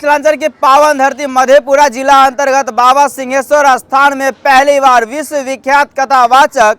मिथिलांचल की पावन धरती मधेपुरा जिला अंतर्गत बाबा सिंहेश्वर स्थान में पहली बार विश्व विख्यात कथावाचक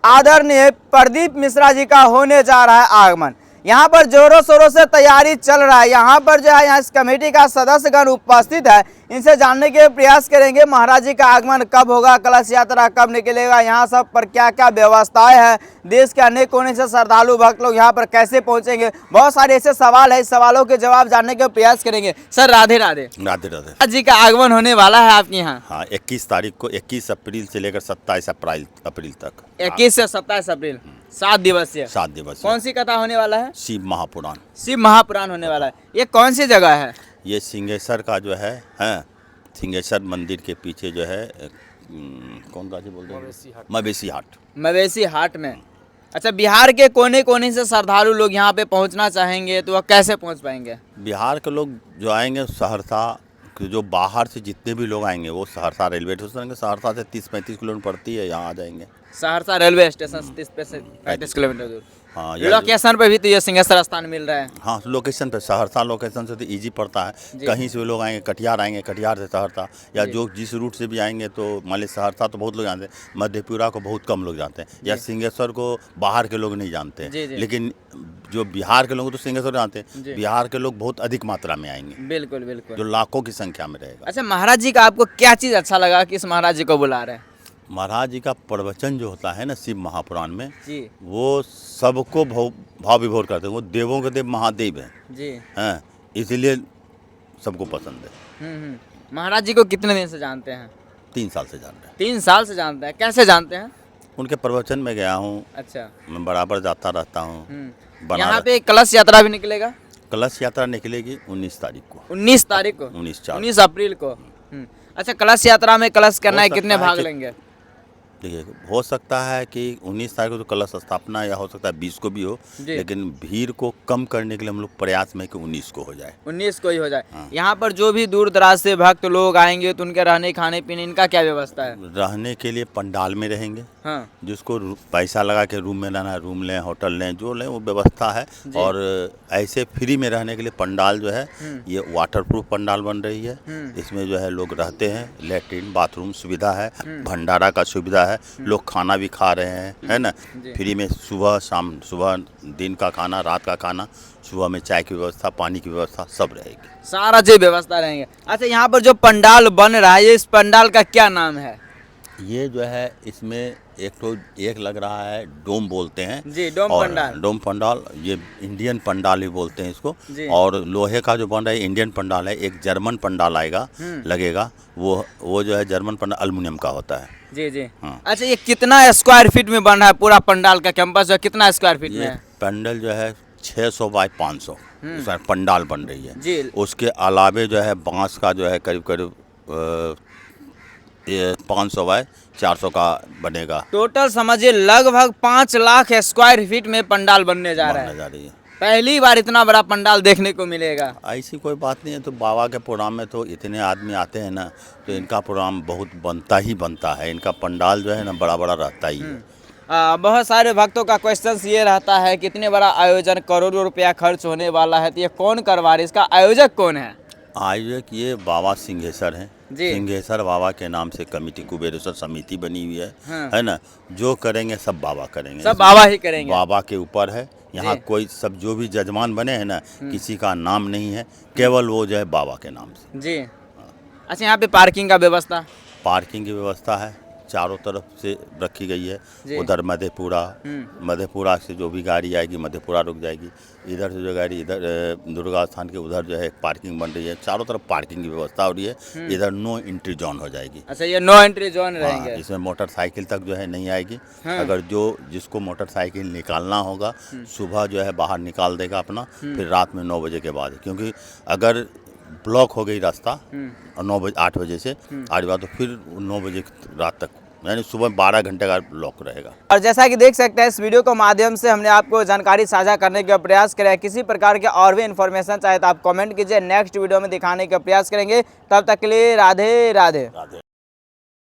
आदरणीय प्रदीप मिश्रा जी का होने जा रहा है आगमन। यहाँ पर जोरों शोरों से तैयारी चल रहा है। यहाँ पर जो है यहाँ इस कमेटी का सदस्यगण उपस्थित है, इनसे जानने के प्रयास करेंगे महाराज जी का आगमन कब होगा, कलश यात्रा कब निकलेगा, यहाँ सब पर क्या क्या व्यवस्थाएं हैं, देश के अनेक कोने से श्रद्धालु भक्त लोग यहाँ पर कैसे पहुँचेंगे, बहुत सारे ऐसे सवाल है। इस सवालों के जवाब जानने के प्रयास करेंगे। सर राधे राधे। राधे राधे। महाराज जी का आगमन होने वाला है आपके यहाँ। हाँ, 21 तारीख को, 21 अप्रैल से लेकर 27 अप्रैल तक, 21 से 27 अप्रैल 7 दिवसीय। 7 दिवस। कौन सी कथा होने वाला है? शिव महापुराण। शिव महापुराण होने वाला है। ये कौन सी जगह है? ये सिंहेश्वर का जो है सिंहेश्वर मंदिर के पीछे जो है कौन सा बोलते हैं, मवेशी हाट। मवेशी हाट में। अच्छा, बिहार के कोने कोने से श्रद्धालु लोग यहाँ पे पहुँचना चाहेंगे तो वह कैसे पहुँच पाएंगे? बिहार के लोग जो आएंगे, सहरसा जो बाहर से जितने भी लोग आएंगे वो सहरसा रेलवे स्टेशन, सहरसा से 30-35 किलोमीटर पड़ती है, यहाँ आ जाएंगे। सहरसा रेलवे स्टेशन से 30-35 किलोमीटर दूर। हाँ, लोकेशन पे भी तो ये सिंहेश्वर स्थान मिल रहा है। हाँ, लोकेशन पे, सहरसा लोकेशन से तो इजी पड़ता है। कहीं से भी लोग आएंगे, कटिहार आएंगे, कटिहार से सहरसा, या जो जिस रूट से भी आएंगे, तो मान ली सहरसा तो बहुत लोग जानते हैं, मधेपुरा को बहुत कम लोग जानते हैं, या सिंहेश्वर को बाहर के लोग नहीं जानते हैं। लेकिन जो बिहार के लोग तो सिंहेश्वर जानते हैं, बिहार के लोग बहुत अधिक मात्रा में आएंगे। बिल्कुल बिल्कुल, जो लाखों की संख्या में रहेगा। अच्छा, महाराज जी का आपको क्या चीज़ अच्छा लगा कि इस महाराज जी को बुला रहे हैं? महाराज जी का प्रवचन जो होता है ना शिव महापुराण में जी, वो सबको भाव विभोर करते हैं। वो देवों के देव महादेव हैं जी, हैं, इसीलिए सबको पसंद है। महाराज जी को कितने दिन से जानते हैं? 3 साल से जानते हैं। 3 साल से जानते हैं। कैसे जानते हैं? उनके प्रवचन में गया हूँ। अच्छा, मैं बराबर जाता रहता हूँ। यहाँ पे कलश यात्रा भी निकलेगा? कलश यात्रा निकलेगी 19 तारीख को। 19 तारीख को? 19 अप्रैल को। अच्छा, कलश यात्रा में कलश करना है, कितने भाग लेंगे? देखिए, हो सकता है कि 19 तारीख को तो कलश स्थापना, या हो सकता है 20 को भी हो, लेकिन भीड़ को कम करने के लिए हम लोग प्रयास में कि 19 को हो जाए। 19 को ही हो जाए। हाँ। यहाँ पर जो भी दूर दराज से भक्त लोग आएंगे तो उनके रहने खाने पीने इनका क्या व्यवस्था है? रहने के लिए पंडाल में रहेंगे। हाँ। जिसको पैसा लगा के रूम में रहना है, रूम लें, होटल लें, जो लें वो व्यवस्था है। और ऐसे फ्री में रहने के लिए पंडाल जो है ये वाटरप्रूफ पंडाल बन रही है। इसमें जो है लोग रहते हैं, लेटरिन बाथरूम सुविधा है, भंडारा का सुविधा है, लोग खाना भी खा रहे हैं, है ना, फ्री में। सुबह शाम, सुबह दिन का खाना, रात का खाना, सुबह में चाय की व्यवस्था, पानी की व्यवस्था सब रहेगी, सारा जो व्यवस्था रहेंगे। अच्छा, यहाँ पर जो पंडाल बन रहा है, इस पंडाल का क्या नाम है? ये जो है इसमें एक लग रहा है डोम बोलते हैं जी, डोम पंडाल। डोम पंडाल, ये इंडियन पंडाल भी बोलते हैं इसको। और लोहे का जो बन रहा है इंडियन पंडाल है। एक जर्मन पंडाल आएगा, लगेगा, वो जो है जर्मन पंडाल एल्युमिनियम का होता है। जी जी। हाँ। अच्छा, ये कितना स्क्वायर फीट में बन रहा है पूरा पंडाल का कैंपस? जो कितना स्क्वायर फीट में है? पंडाल जो है 600 बाय 500 पंडाल बन रही है जी। उसके अलावे जो है बांस का जो है करीब करीब 500 बाय 400 का बनेगा। टोटल समझिए लगभग 5 लाख स्क्वायर फीट में पंडाल बनने जा रहा है। पहली बार इतना बड़ा पंडाल देखने को मिलेगा। ऐसी कोई बात नहीं है। तो बाबा के प्रोग्राम में तो इतने आदमी आते हैं ना, तो इनका प्रोग्राम बहुत बनता है। इनका पंडाल जो है ना बड़ा बड़ा रहता ही है। बहुत सारे भक्तों का क्वेश्चन ये रहता है कि इतने बड़ा आयोजन, करोड़ों रुपया खर्च होने वाला है, तो ये कौन करवा रहे, इसका आयोजक कौन है? आयोजक ये बाबा सिंहेश्वर हैं। सिंहेश्वर बाबा के नाम से कमेटी कुबेरेश्वर समिति बनी हुई है ना। जो करेंगे सब बाबा करेंगे, सब बाबा ही करेंगे, बाबा के ऊपर है। यहाँ कोई सब जो भी जजमान बने हैं ना, किसी का नाम नहीं है, केवल वो जो है बाबा के नाम से जी। अच्छा, यहाँ पे पार्किंग का व्यवस्था? पार्किंग की व्यवस्था है, चारों तरफ से रखी गई है। उधर मधेपुरा से जो भी गाड़ी आएगी मधेपुरा रुक जाएगी। इधर से जो गाड़ी इधर दुर्गा स्थान के उधर जो है एक पार्किंग बन रही है। चारों तरफ पार्किंग की व्यवस्था हो रही है। इधर नो एंट्री जोन हो जाएगी। अच्छा, ये नो एंट्री जोन रहेंगे। इसमें मोटरसाइकिल तक जो है नहीं आएगी। अगर जिसको मोटरसाइकिल निकालना होगा, सुबह जो है बाहर निकाल देगा अपना, फिर रात में 9 बजे के बाद। क्योंकि अगर ब्लॉक हो गई रास्ता 8 बजे से आज बाद, तो फिर 9 बजे रात तक, यानी सुबह 12 घंटे का लॉक रहेगा। और जैसा कि देख सकते हैं, इस वीडियो के माध्यम से हमने आपको जानकारी साझा करने का प्रयास किया है। किसी प्रकार के और भी इन्फॉर्मेशन चाहे तो आप कमेंट कीजिए, नेक्स्ट वीडियो में दिखाने का प्रयास करेंगे। तब तक के लिए राधे राधे।